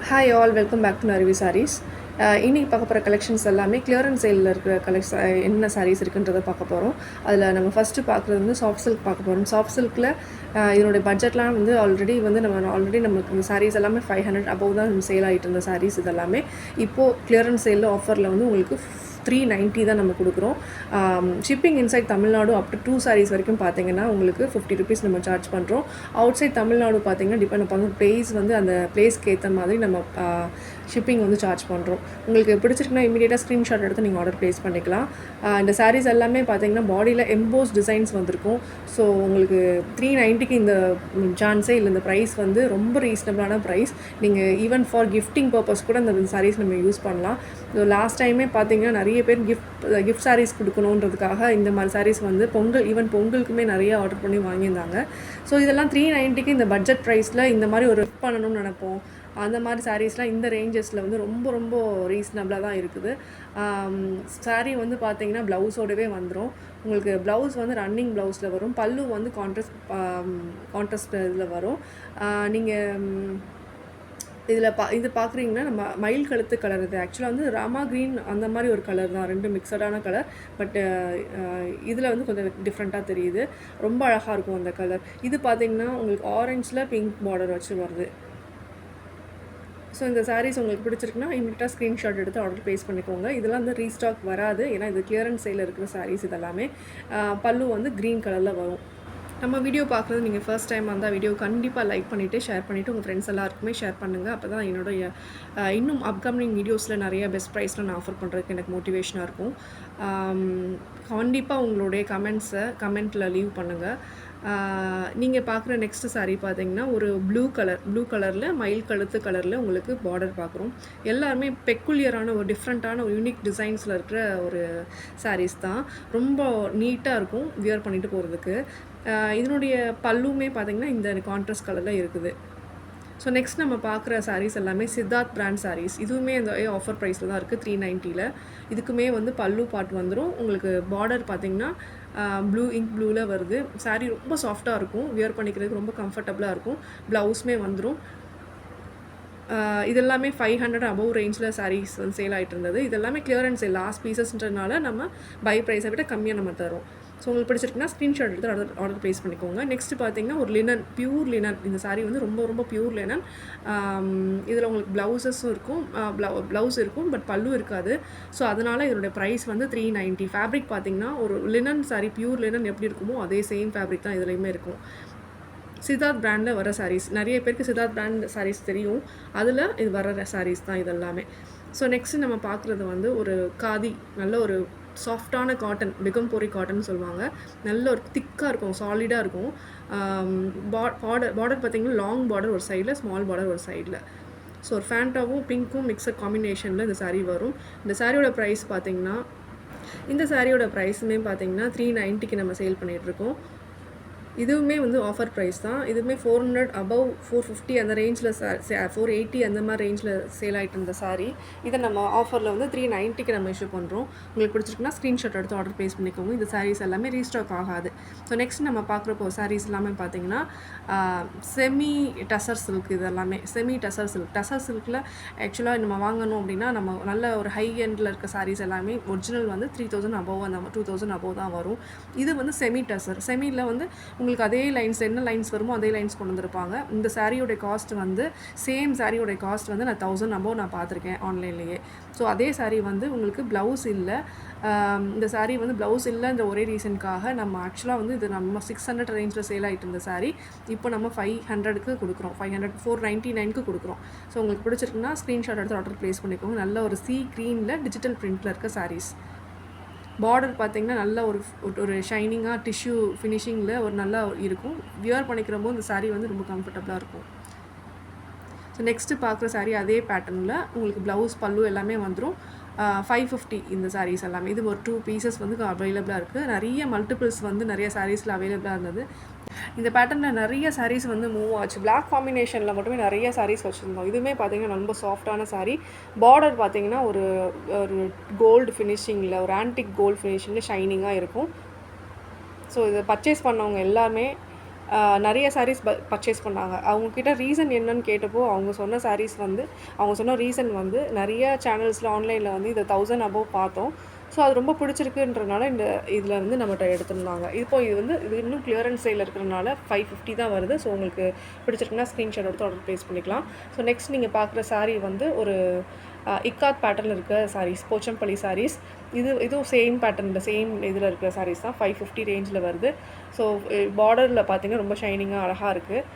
Hi all, welcome back to Naruvi saris. இன்றைக்கி பார்க்க போகிற கலெக்ஷன்ஸ் எல்லாமே கிளியரன்ஸ் சேலில் இருக்கிற என்ன சாரீஸ் இருக்குன்றதை பார்க்க போகிறோம். அதில் நம்ம ஃபஸ்ட்டு பார்க்குறது வந்து சாஃப்ட் சில்க் பார்க்க போகிறோம். சாஃப்ட் சில்கில் இதனுடைய பட்ஜெட்லாம் வந்து ஆல்ரெடி நமக்கு இந்த சாரீஸ் எல்லாமே 500 அபவ் தான் சேல் ஆகிட்டு இருந்த சாரீஸ். இதெல்லாமே இப்போது கிளியரன்ஸ் சேலில் ஆஃபரில் வந்து உங்களுக்கு 390 தான் நம்ம கொடுக்குறோம். ஷிப்பிங் இன்சைட் தமிழ்நாடு அப் டு 2 சாரீஸ் வரைக்கும் பார்த்தீங்கன்னா உங்களுக்கு 50 ருபீஸ் நம்ம சார்ஜ் பண்ணுறோம். அவுட் சைட் தமிழ்நாடு பார்த்தீங்கன்னா டிபெண்ட் பண்ண பிளேஸ் வந்து அந்த பிளேஸ்க்கு ஏற்ற மாதிரி நம்ம ஷிப்பிங் வந்து சார்ஜ் பண்ணுறோம். உங்களுக்கு பிடிச்சிருக்குன்னா இமீடியட்டாக ஸ்க்ரீன்ஷாட் எடுத்து நீங்கள் ஆர்டர் ப்ளேஸ் பண்ணிக்கலாம். இந்த சாரீஸ் எல்லாமே பார்த்தீங்கன்னா பாடியில் எம்போஸ் டிசைன்ஸ் வந்திருக்கும். ஸோ உங்களுக்கு 390க்கு இந்த சான்ஸே இல்லை. இந்த ப்ரைஸ் வந்து ரொம்ப ரீசனபிளான ப்ரைஸ். நீங்கள் ஈவன் ஃபார் கிஃப்டிங் பர்பஸ் கூட இந்த சாரீஸ் நம்ம யூஸ் பண்ணலாம். ஸோ லாஸ்ட் டைமே பார்த்தீங்கன்னா நிறைய பேர் கிஃப்ட் சாரீஸ் கொடுக்கணுன்றதுக்காக இந்த மாதிரி சாரீஸ் வந்து பொங்கலுக்குமே நிறைய ஆர்டர் பண்ணி வாங்கியிருந்தாங்க. ஸோ இதெல்லாம் 390க்கு இந்த பட்ஜெட் ப்ரைஸில் இந்த மாதிரி ஒரு கிஃப்ட் பண்ணணும்னு நினைப்போம். அந்த மாதிரி சாரீஸ்லாம் இந்த ரேஞ்சஸில் வந்து ரொம்ப ரொம்ப ரீசனபிளாக தான் இருக்குது. சாரீ வந்து பார்த்தீங்கன்னா ப்ளவுஸோடவே வந்துடும். உங்களுக்கு ப்ளவுஸ் வந்து ரன்னிங் ப்ளவுஸில் வரும். பல்லு வந்து கான்ட்ராஸ்ட் இதில் வரும். நீங்கள் இது பார்க்குறீங்கன்னா நம்ம மயில் கழுத்து கலர். இது ஆக்சுவலாக வந்து ராமா க்ரீன் அந்த மாதிரி ஒரு கலர் தான், ரெண்டு மிக்சடான கலர். பட் இதில் வந்து கொஞ்சம் டிஃப்ரெண்ட்டாக தெரியுது. ரொம்ப அழகாக இருக்கும் அந்த கலர். இது பார்த்திங்கன்னா உங்களுக்கு ஆரஞ்சில் பிங்க் பார்டர் வச்சு வருது. ஸோ இந்த சாரீஸ் உங்களுக்கு பிடிச்சிருக்குன்னா இமீடியட்டாக ஸ்க்ரீன்ஷாட் எடுத்து ஆர்டர் ப்ளேஸ் பண்ணிக்கோங்க. இதெல்லாம் வந்து ரீஸ்டாக் வராது, ஏன்னா இது கிளியரன்ஸ் சேலில் இருக்கிற சாரீஸ் இதெல்லாமே. பல்லு வந்து க்ரீன் கலரில் வரும். நம்ம வீடியோ பார்க்குறது நீங்கள் ஃபர்ஸ்ட் டைம் வந்தால் வீடியோ கண்டிப்பாக லைக் பண்ணிவிட்டு ஷேர் பண்ணிவிட்டு உங்கள் ஃப்ரெண்ட்ஸ் எல்லாருக்குமே ஷேர் பண்ணுங்கள். அப்போ தான் என்னுடைய இன்னும் அப்கமிங் வீடியோஸில் நிறைய பெஸ்ட் ப்ரைஸில் நான் ஆஃபர் பண்ணுறதுக்கு எனக்கு மோட்டிவேஷனாக இருக்கும். கண்டிப்பாக உங்களுடைய கமெண்ட்டில் லீவ் பண்ணுங்கள். நீங்கள் பார்க்குற நெக்ஸ்ட்டு சாரீ பார்த்தீங்கன்னா ஒரு ப்ளூ கலரில் மயில் கழுத்து கலரில் உங்களுக்கு பார்டர் பார்க்குறோம். எல்லாருமே பெக்குலியரான ஒரு டிஃப்ரெண்ட்டான ஒரு யூனிக் டிசைன்ஸில் இருக்கிற ஒரு சாரீஸ் தான். ரொம்ப நீட்டாக இருக்கும் வியர் பண்ணிட்டு போகிறதுக்கு. இதனுடைய பல்லுமே பார்த்திங்கன்னா இந்த கான்ட்ராஸ்ட் கலரில் இருக்குது. ஸோ நெக்ஸ்ட் நம்ம பார்க்குற சாரீஸ் எல்லாமே சித்தார்த் பிராண்ட் சாரீஸ். இதுவுமே இந்த ஆஃபர் ப்ரைஸில் தான் இருக்குது, 390ல். இதுக்குமே வந்து பல்லு பார்ட் வந்துடும். உங்களுக்கு பார்டர் பார்த்திங்கன்னா இங்க் ப்ளூவில் வருது. சாரீ ரொம்ப சாஃப்டாக இருக்கும், வியர் பண்ணிக்கிறதுக்கு ரொம்ப கம்ஃபர்டபுளாக இருக்கும். ப்ளவுஸுமே வந்துடும். இதெல்லாமே 500 அபவ் ரேஞ்சில் சாரீஸ் வந்து சேல் ஆகிட்டு இருந்தது. இதெல்லாமே கிளியரன்ஸ் சேல், லாஸ்ட் பீசஸ்ன்றதுனால நம்ம பை ப்ரைஸை விட கம்மியாக நம்ம தரோம். ஸோ உங்களுக்கு பிடிச்சிருக்குன்னா ஸ்க்ரீன்ஷாட் எடுத்து ஆர்டர் ப்ளேஸ் பண்ணிக்கோங்க. நெக்ஸ்ட்டு பார்த்தீங்கன்னா ஒரு பியூர் லினன். இந்த சாரீ வந்து ரொம்ப ரொம்ப பியூர் லினன். இதில் உங்களுக்கு ப்ளவுஸஸும் இருக்கும், ப்ளவுஸ் இருக்கும், பட் பல்லு இருக்காது. ஸோ அதனால் இதனுடைய ப்ரைஸ் வந்து 390. ஃபேப்ரிக் பார்த்திங்கன்னா ஒரு லினன் சாரீ, பியூர் லினன் எப்படி இருக்குமோ அதே சேம் ஃபேப்ரிக் தான் இதுலேயுமே இருக்கும். சித்தார்த் பிராண்டில் வர சாரீஸ், நிறைய பேருக்கு சித்தார்த் பிராண்ட் சாரீஸ் தெரியும். அதில் இது வர சாரீஸ் தான் இதெல்லாமே. ஸோ நெக்ஸ்ட்டு நம்ம பார்க்குறது வந்து ஒரு காதி, நல்ல ஒரு சாஃப்டான காட்டன், பெகம்போரி காட்டன் சொல்லுவாங்க. நல்ல ஒரு திக்காக இருக்கும், சாலிடாக இருக்கும். பார்டர் பார்த்திங்கன்னா லாங் பார்டர் ஒரு சைடில், ஸ்மால் பார்டர் ஒரு சைடில். ஸோ ஒரு ஃபேண்டாவும் பிங்க்கும் மிக்சட் காம்பினேஷனில் இந்த சாரீ வரும். இந்த சாரியோட ப்ரைஸ் பார்த்திங்கன்னா இந்த சாரியோட ப்ரைஸுமே பார்த்திங்கன்னா 390க்கு நம்ம சேல் பண்ணிகிட்ருக்கோம். இதுவுமே வந்து ஆஃபர் ப்ரைஸ் தான். இதுவுமே 400 அபவ் 450 அந்த ரேஞ்சில் 480 அந்த மாதிரி ரேஞ்சில் சேல் ஆகிட்டு இருந்த சாரீ. இதை நம்ம ஆஃபரில் வந்து 390க்கு நம்ம இஷ்யூ பண்ணுறோம். உங்களுக்கு பிடிச்சிருக்குன்னா ஸ்க்ரீன்ஷாட் எடுத்து ஆர்டர் ப்ளேஸ் பண்ணிக்கோங்க. இந்த சாரீஸ் எல்லாமே ரீஸ்டாக் ஆகாது. ஸோ நெக்ஸ்ட் நம்ம பார்க்குறப்போ சாரீஸ் எல்லாமே பார்த்தீங்கன்னா செமி டசர் சில்க். இது எல்லாமே செமி டசர் சில்க். டசர் சில்கில் ஆக்சுவலாக நம்ம வாங்கணும் அப்படின்னா நம்ம நல்ல ஒரு ஹை எண்டில் இருக்க சாரீஸ் எல்லாமே ஒரிஜினல் வந்து 3000 அபவ் அந்த 2000 அபவ் தான் வரும். இது வந்து செமி டசர். செமியில் வந்து உங்களுக்கு அதே லைன்ஸ், என்ன லைன்ஸ் வருமோ அதே லைன்ஸ் கொண்டு வந்திருப்பாங்க. இந்த சாரியோடைய காஸ்ட் வந்து சேம் சாரியோடைய காஸ்ட் வந்து நான் 1000 அபவ் நான் பார்த்துருக்கேன் ஆன்லைன்லேயே. ஸோ அதே சாரீ வந்து உங்களுக்கு ப்ளவுஸ் இல்லை. இந்த சாரீ வந்து ப்ளவுஸ் இல்லைன்ற ஒரே ரீசனுக்காக நம்ம ஆக்சுவலாக வந்து இது நம்ம 600 ரேஞ்சில் சேல் ஆகிட்டு இருந்த சாரீ இப்போ நம்ம 500க்கு கொடுக்குறோம். 499க்கு கொடுக்குறோம். ஸோ உங்களுக்கு பிடிச்சிருக்குன்னா ஸ்க்ரீன்ஷாட் எடுத்து ஆர்டர் ப்ளேஸ் பண்ணிக்கோங்க. நல்ல ஒரு க்ரீனில் டிஜிட்டல் பிரிண்டில் இருக்க சாரீஸ். பார்டர் பார்த்திங்கன்னா நல்ல ஒரு ஷைனிங்காக டிஷ்யூ ஃபினிஷிங்கில் ஒரு நல்லா இருக்கும். வியர் பண்ணிக்கிறப்போ இந்த சாரீ வந்து ரொம்ப கம்ஃபர்டபுளாக இருக்கும். ஸோ நெக்ஸ்ட்டு பார்க்குற சாரீ அதே பேட்டர்னில் உங்களுக்கு ப்ளவுஸ் பல்லு எல்லாமே வந்துடும். 550 இந்த சாரீஸ் எல்லாமே. இது ஒரு 2 பீசஸ் வந்து அவைலபிளாக இருக்குது. நிறைய மல்டிபிள்ஸ் வந்து நிறைய சாரீஸில் அவைலபிளாக இருந்தது. இந்த பேட்டர்னில் நிறைய சாரீஸ் வந்து மூவ் ஆச்சு. பிளாக் காம்பினேஷனில் மட்டுமே நிறைய சாரீஸ் வச்சுருந்தோம். இதுவுமே பார்த்திங்கன்னா ரொம்ப சாஃப்டான சாரீ. பார்டர் பார்த்திங்கன்னா ஒரு கோல்டு ஃபினிஷிங்கில், ஒரு ஆன்டிக் கோல்டு ஃபினிஷிங்கில் ஷைனிங்காக இருக்கும். ஸோ இதை பர்ச்சேஸ் பண்ணவங்க எல்லாமே நிறைய சாரீஸ் பர்ச்சேஸ் பண்ணாங்க. அவங்கக்கிட்ட ரீசன் என்னன்னு கேட்டப்போ அவங்க சொன்ன சாரீஸ் வந்து அவங்க சொன்ன ரீசன் வந்து நிறைய சேனல்ஸில் ஆன்லைனில் வந்து இதை 1000 அபோவ் பார்த்தோம். ஸோ அது ரொம்ப பிடிச்சிருக்குன்றனால இதில் வந்து நம்மகிட்ட எடுத்திருந்தாங்க. இது இன்னும் கிளியரன்ஸ் சேல் இருக்கிறதுனால 550 தான் வருது. ஸோ உங்களுக்கு பிடிச்சிருக்குன்னா ஸ்க்ரீன்ஷாட் எடுத்து ஆர்டர் ப்ளேஸ் பண்ணிக்கலாம். ஸோ நெக்ஸ்ட் நீங்கள் பார்க்குற சாரீ வந்து ஒரு இக்காத் பேட்டர்னில் இருக்க சாரீஸ், போச்சம்பள்ளி சாரீஸ். இதுவும் சேம் பேட்டர்னில் சேம் இதில் இருக்கிற சாரீஸ் தான். 550 ரேஞ்சில் வருது. ஸோ பார்டரில் பார்த்தீங்கன்னா ரொம்ப ஷைனிங்காக அழகாக இருக்குது.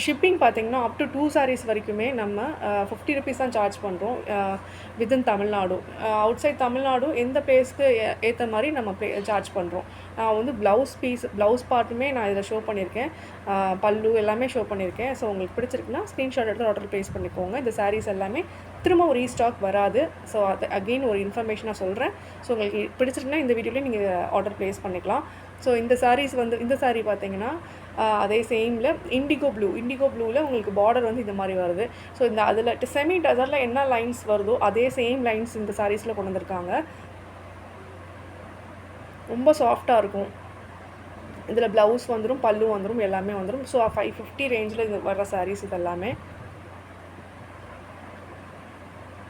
ஷிப்பிங் பார்த்தீங்கன்னா அப் டு 2 சாரீஸ் வரைக்குமே நம்ம 50 ருபீஸ் தான் சார்ஜ் பண்ணுறோம் within Tamil Nadu. Outside Tamil Nadu எந்த பிளேஸ்க்கு ஏற்ற மாதிரி நம்ம சார்ஜ் பண்ணுறோம். நான் வந்து ப்ளவுஸ் பார்ட்டுமே நான் இதில் ஷோ பண்ணியிருக்கேன். பல்லு எல்லாமே ஷோ பண்ணியிருக்கேன். ஸோ உங்களுக்கு பிடிச்சிருக்குன்னா ஸ்க்ரீன்ஷாட் எடுத்து ஆர்டர் ப்ளேஸ் பண்ணிக்கோங்க. இந்த சாரீஸ் எல்லாமே திரும்ப ஒரு ரீஸ்டாக் வராது. ஸோ அது அகெயின் ஒரு இன்ஃபர்மேஷனாக சொல்கிறேன். ஸோ உங்களுக்கு பிடிச்சிருக்குன்னா இந்த வீடியோலேயே நீங்கள் ஆர்டர் ப்ளேஸ் பண்ணிக்கலாம். ஸோ இந்த சாரீ பார்த்தீங்கன்னா அதே சேமில் இண்டிகோ ப்ளூவில் உங்களுக்கு பார்டர் வந்து இந்த மாதிரி வருது. ஸோ அதில் செமி டசரில் என்ன லைன்ஸ் வருதோ அதே சேம் லைன்ஸ் இந்த சாரீஸில் கொண்டு வந்திருக்காங்க. ரொம்ப சாஃப்டாக இருக்கும். இதில் ப்ளவுஸ் வந்துடும், பல்லு வந்துடும், எல்லாமே வந்துடும். ஸோ 550 ரேஞ்சில் இது வர்ற சாரீஸ் இது எல்லாமே.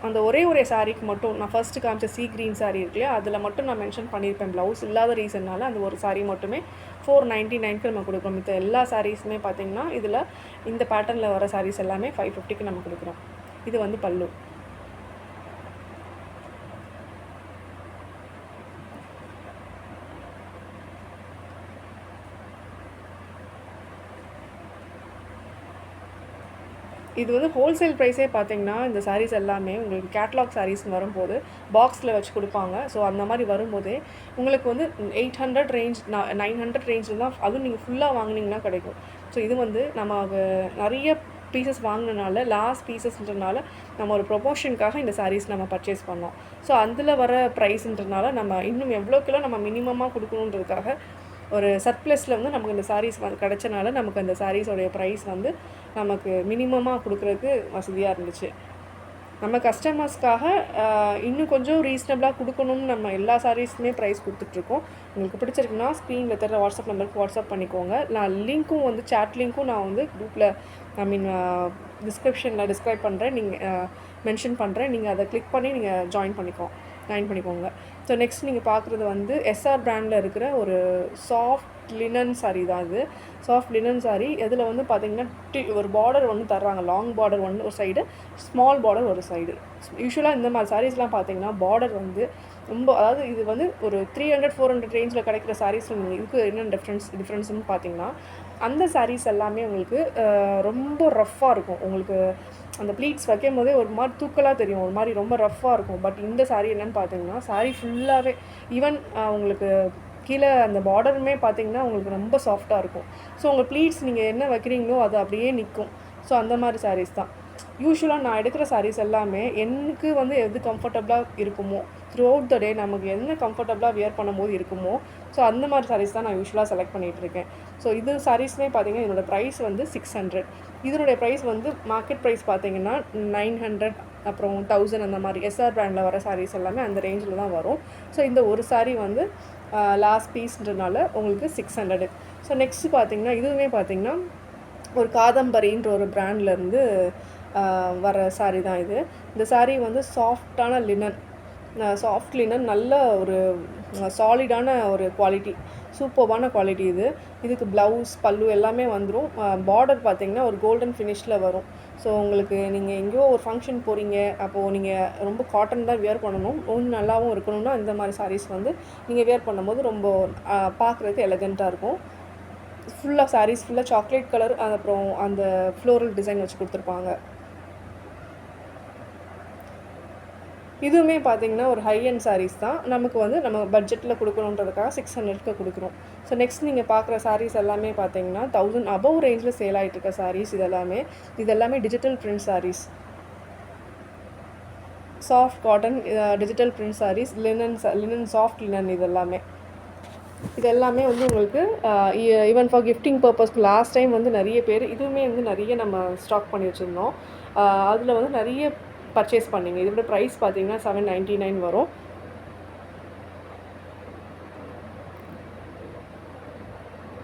அந்த ஒரே சாரீக்கு மட்டும் நான் ஃபஸ்ட்டு காமிச்ச சீ க்ரீன் சாரீ இருக்குல்லையா, அதில் மட்டும் நான் மென்ஷன் பண்ணியிருப்பேன். ப்ளவுஸ் இல்லாத ரீசன்னால் அந்த ஒரு சாரீ மட்டுமே 499க்கு நம்ம கொடுக்குறோம். மித்த எல்லா சாரீஸுமே பார்த்திங்கன்னா இதில் இந்த பேட்டர்னில் வர சாரீஸ் எல்லாமே 550க்கு நம்ம கொடுக்குறோம். இது வந்து பல்லு. இது வந்து ஹோல்சேல் ப்ரைஸே பார்த்தீங்கன்னா இந்த சாரீஸ் எல்லாமே உங்களுக்கு கேட்லாக் சாரீஸ்னு வரும்போது பாக்ஸில் வச்சு கொடுப்பாங்க. ஸோ அந்த மாதிரி வரும்போதே உங்களுக்கு வந்து 800 ரேஞ்ச் 900 ரேஞ்சில் தான், அதுவும் நீங்கள் ஃபுல்லாக வாங்கினீங்கன்னா கிடைக்கும். ஸோ இது வந்து நம்ம நிறைய பீசஸ் வாங்கினனால லாஸ்ட் பீசஸ்ன்றனால நம்ம ஒரு ப்ரொமோஷனுக்காக இந்த சாரீஸ் நம்ம பர்ச்சேஸ் பண்ணோம். ஸோ அதில் வர ப்ரைஸுன்றனால நம்ம இன்னும் எவ்வளோ கிலோ நம்ம மினிமமாக கொடுக்கணுன்றதுக்காக ஒரு சர்ப்ளஸில் வந்து நமக்கு இந்த சாரீஸ் கிடச்சனால நமக்கு அந்த சாரீஸோடைய ப்ரைஸ் வந்து நமக்கு மினிமமாக கொடுக்குறதுக்கு வசதியாக இருந்துச்சு. நம்ம கஸ்டமர்ஸ்க்காக இன்னும் கொஞ்சம் ரீசனபிளாக கொடுக்கணும்னு நம்ம எல்லா சாரீஸுமே ப்ரைஸ் கொடுத்துட்ருக்கோம். உங்களுக்கு பிடிச்சிருக்குன்னா ஸ்க்ரீனில் தர வாட்ஸ்அப் நம்பருக்கு வாட்ஸ்அப் பண்ணிக்கோங்க. நான் லிங்க்கும் வந்து சேட் லிங்க்கும் நான் வந்து குரூப்பில் டிஸ்கிரிப்ஷனில் டிஸ்கிரைப் பண்ணுறேன், நீங்கள் மென்ஷன் பண்ணுறேன். நீங்கள் அதை கிளிக் பண்ணி நீங்கள் ஜாயின் பண்ணிக்கோங்க. ஸோ நெக்ஸ்ட் நீங்கள் பார்க்குறது வந்து எஸ்ஆர் பிராண்டில் இருக்கிற ஒரு சாஃப்ட் லினன் சாரீ தான். இது சாஃப்ட் லினன் சாரீ. இதில் வந்து பார்த்திங்கன்னா ஒரு பார்டர் ஒன்று தர்றாங்க, லாங் பார்டர் ஒன்று ஒரு சைடு, ஸ்மால் பார்டர் ஒரு சைடு. யூஸ்வலாக இந்த மாதிரி சாரீஸ்லாம் பார்த்திங்கன்னா பார்டர் வந்து ரொம்ப, அதாவது இது வந்து ஒரு 300-400 ரேஞ்சில் கிடைக்கிற சாரீஸ் இதுக்கு என்ன டிஃப்ரென்ஸ்னு பார்த்திங்கன்னா அந்த சாரீஸ் எல்லாமே உங்களுக்கு ரொம்ப ரஃப்பாக இருக்கும். உங்களுக்கு அந்த ப்ளீட்ஸ் வைக்கும் போதே ஒரு மாதிரி தூக்கலாக தெரியும், ஒரு மாதிரி ரொம்ப ரஃப்பாக இருக்கும். பட் இந்த சாரீ என்னென்னு பார்த்தீங்கன்னா சாரீ ஃபுல்லாகவே ஈவன் உங்களுக்கு கீழே அந்த பார்டருமே பார்த்திங்கன்னா உங்களுக்கு ரொம்ப சாஃப்டாக இருக்கும். ஸோ உங்கள் ப்ளீட்ஸ் நீங்கள் என்ன வைக்கிறீங்களோ அது அப்படியே நிற்கும். ஸோ அந்த மாதிரி சாரீஸ் தான் யூஸ்வலாக நான் எடுக்கிற சாரீஸ் எல்லாமே. எனக்கு வந்து எது கம்ஃபர்டபுளாக இருக்குமோ த்ரூ அவுட் த டே நமக்கு என்ன கம்ஃபர்டபுளாக வியர் பண்ணும்போது இருக்குமோ, ஸோ அந்த மாதிரி சாரீஸ் தான் நான் யூஸ்வலாக செலக்ட் பண்ணிகிட்ருக்கேன். ஸோ இது சாரீஸ்மே பார்த்திங்கன்னா இதனோட ப்ரைஸ் வந்து 600. இதனுடைய ப்ரைஸ் வந்து மார்க்கெட் ப்ரைஸ் பார்த்திங்கன்னா 900 அப்புறம் 1000 அந்த மாதிரி எஸ்ஆர் பிராண்டில் வர சாரீஸ் எல்லாமே அந்த ரேஞ்சில் தான் வரும். ஸோ இந்த ஒரு சாரீ வந்து லாஸ்ட் பீஸ்ன்றனால உங்களுக்கு 600. ஸோ நெக்ஸ்ட்டு பார்த்திங்கன்னா இதுவுமே பார்த்திங்கன்னா ஒரு காதம்பரின்ற ஒரு பிராண்ட்லேருந்து வர சாரீ தான் இது. இந்த சாரீ வந்து சாஃப்டான லினன், நல்ல ஒரு சாலிடான ஒரு குவாலிட்டி, சூப்பர்வான குவாலிட்டி இது. இதுக்கு ப்ளவுஸ் பல்லு எல்லாமே வந்துடும். பார்டர் பார்த்திங்கன்னா ஒரு கோல்டன் ஃபினிஷில் வரும். ஸோ உங்களுக்கு நீங்கள் எங்கேயோ ஒரு ஃபங்க்ஷன் போகிறீங்க, அப்போது நீங்கள் ரொம்ப காட்டன் தான் வியர் பண்ணணும், ஒன்று நல்லாவும் இருக்கணும்னா இந்த மாதிரி சாரீஸ் வந்து நீங்கள் வியர் பண்ணும்போது ரொம்ப பார்க்குறதுக்கு எலகண்ட்டாக இருக்கும். ஃபுல்லாக சாரீஸ் ஃபுல்லாக சாக்லேட் கலர், அப்புறம் அந்த ஃப்ளோரல் டிசைன் வச்சு கொடுத்துருப்பாங்க. இதுவுமே பார்த்திங்கன்னா ஒரு ஹை அண்ட் சாரீஸ் தான். நமக்கு வந்து நம்ம பட்ஜெட்டில் கொடுக்கணுன்றதுக்காக 600க்கு கொடுக்குறோம். ஸோ நெக்ஸ்ட் நீங்கள் பார்க்குற சாரீஸ் எல்லாமே பார்த்திங்கன்னா 1000 அபவ் ரேஞ்சில் சேல் ஆகிட்டு இருக்க சாரீஸ். இதெல்லாமே digital print saris, soft cotton digital print saris, linen soft linen. இதெல்லாமே வந்து உங்களுக்கு ஈவன் ஃபார் கிஃப்டிங் பர்பஸ்க்கு லாஸ்ட் டைம் வந்து நிறைய பேர் இதுவுமே வந்து நிறைய நம்ம ஸ்டாக் பண்ணி வச்சுருந்தோம். அதில் வந்து நிறைய பர்ச்சேஸ் பண்ணிங்க. இதோட ப்ரைஸ் பார்த்தீங்கன்னா 799 வரும்.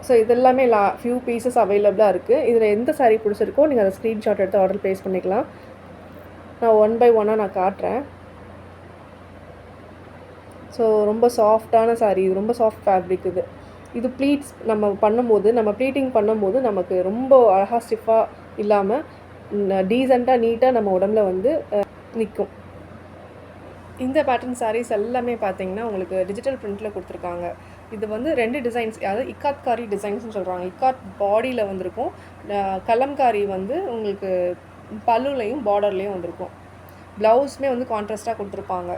ஸோ இதெல்லாமே ஃபியூ பீசஸ் அவைலபிளாக இருக்குது. இதில் எந்த saree பிடிச்சிருக்கோ நீங்கள் அதை ஸ்க்ரீன்ஷாட் எடுத்து ஆர்டர் ப்ளேஸ் பண்ணிக்கலாம். நான் 1 by 1 நான் காட்டுறேன். ஸோ ரொம்ப சாஃப்டான saree, இது ரொம்ப சாஃப்ட் ஃபேப்ரிக் இது. இது ப்ளீட்ஸ் நம்ம ப்ளீட்டிங் பண்ணும்போது நமக்கு ரொம்ப அழகாக ஸ்டிஃபாக இல்லாமல் டீசெண்டாக நீட்டாக நம்ம உடம்புல வந்து நிற்கும். இந்த பேட்டர்ன் sarees எல்லாமே பார்த்தீங்கன்னா உங்களுக்கு டிஜிட்டல் பிரிண்டில் கொடுத்துருக்காங்க. இது வந்து 2 டிசைன்ஸ், அதாவது இக்காத்காரி டிசைன்ஸ்னு சொல்கிறாங்க. இக்காத் பாடியில் வந்திருக்கும், கலம்காரி வந்து உங்களுக்கு பல்லுலையும் பார்டர்லேயும் வந்திருக்கும். ப்ளவுஸுமே வந்து கான்ட்ராஸ்ட்டாக கொடுத்துருப்பாங்க.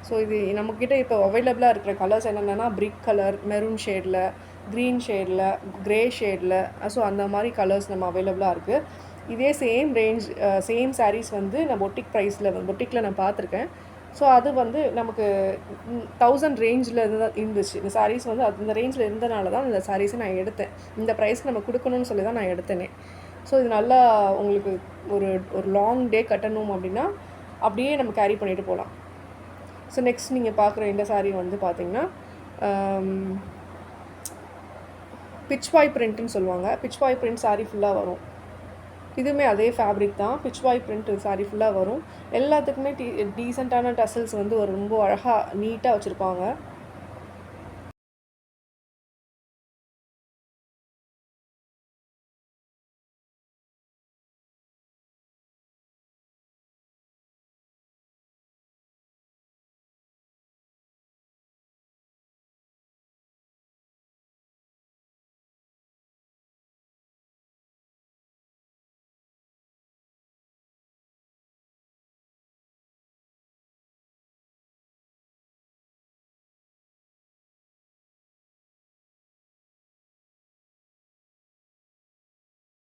ஸோ இது நம்மக்கிட்ட இப்போ அவைலபிளாக இருக்கிற கலர்ஸ் என்னென்னா பிரிக் கலர், மெரூன் ஷேடில், க்ரீன் ஷேடில், க்ரே ஷேடில், ஸோ அந்த மாதிரி கலர்ஸ் நம்ம அவைலபிளாக இருக்குது. இதே சேம் ரேஞ்ச் சேம் sarees வந்து நான் பொட்டிக்கில் நான் பார்த்துருக்கேன். ஸோ அது வந்து நமக்கு 1000 ரேஞ்சில் தான் இருந்துச்சு. இந்த sarees வந்து அந்த ரேஞ்சில் இருந்தனால தான் இந்த sareஸை நான் எடுத்தேன். இந்த ப்ரைஸ்க்கு நம்ம கொடுக்கணும்னு சொல்லி தான் நான் எடுத்தேனே. ஸோ இது நல்லா உங்களுக்கு ஒரு லாங் டே கட்டணும் அப்படின்னா அப்படியே நம்ம கேரி பண்ணிட்டு போகலாம். ஸோ நெக்ஸ்ட் நீங்கள் பார்க்குற இந்த saree வந்து பார்த்திங்கன்னா பிச்வாய் பிரிண்ட்டுன்னு சொல்லுவாங்க. பிச்வாய் பிரிண்ட் saree ஃபுல்லாக வரும். இதுவுமே அதே ஃபேப்ரிக் தான். பிச்வாய் பிரிண்ட் saree ஃபுல்லாக வரும். எல்லாத்துக்குமே டீசெண்டான டசல்ஸ் வந்து ரொம்ப அழகாக நீட்டாக வச்சுருப்பாங்க.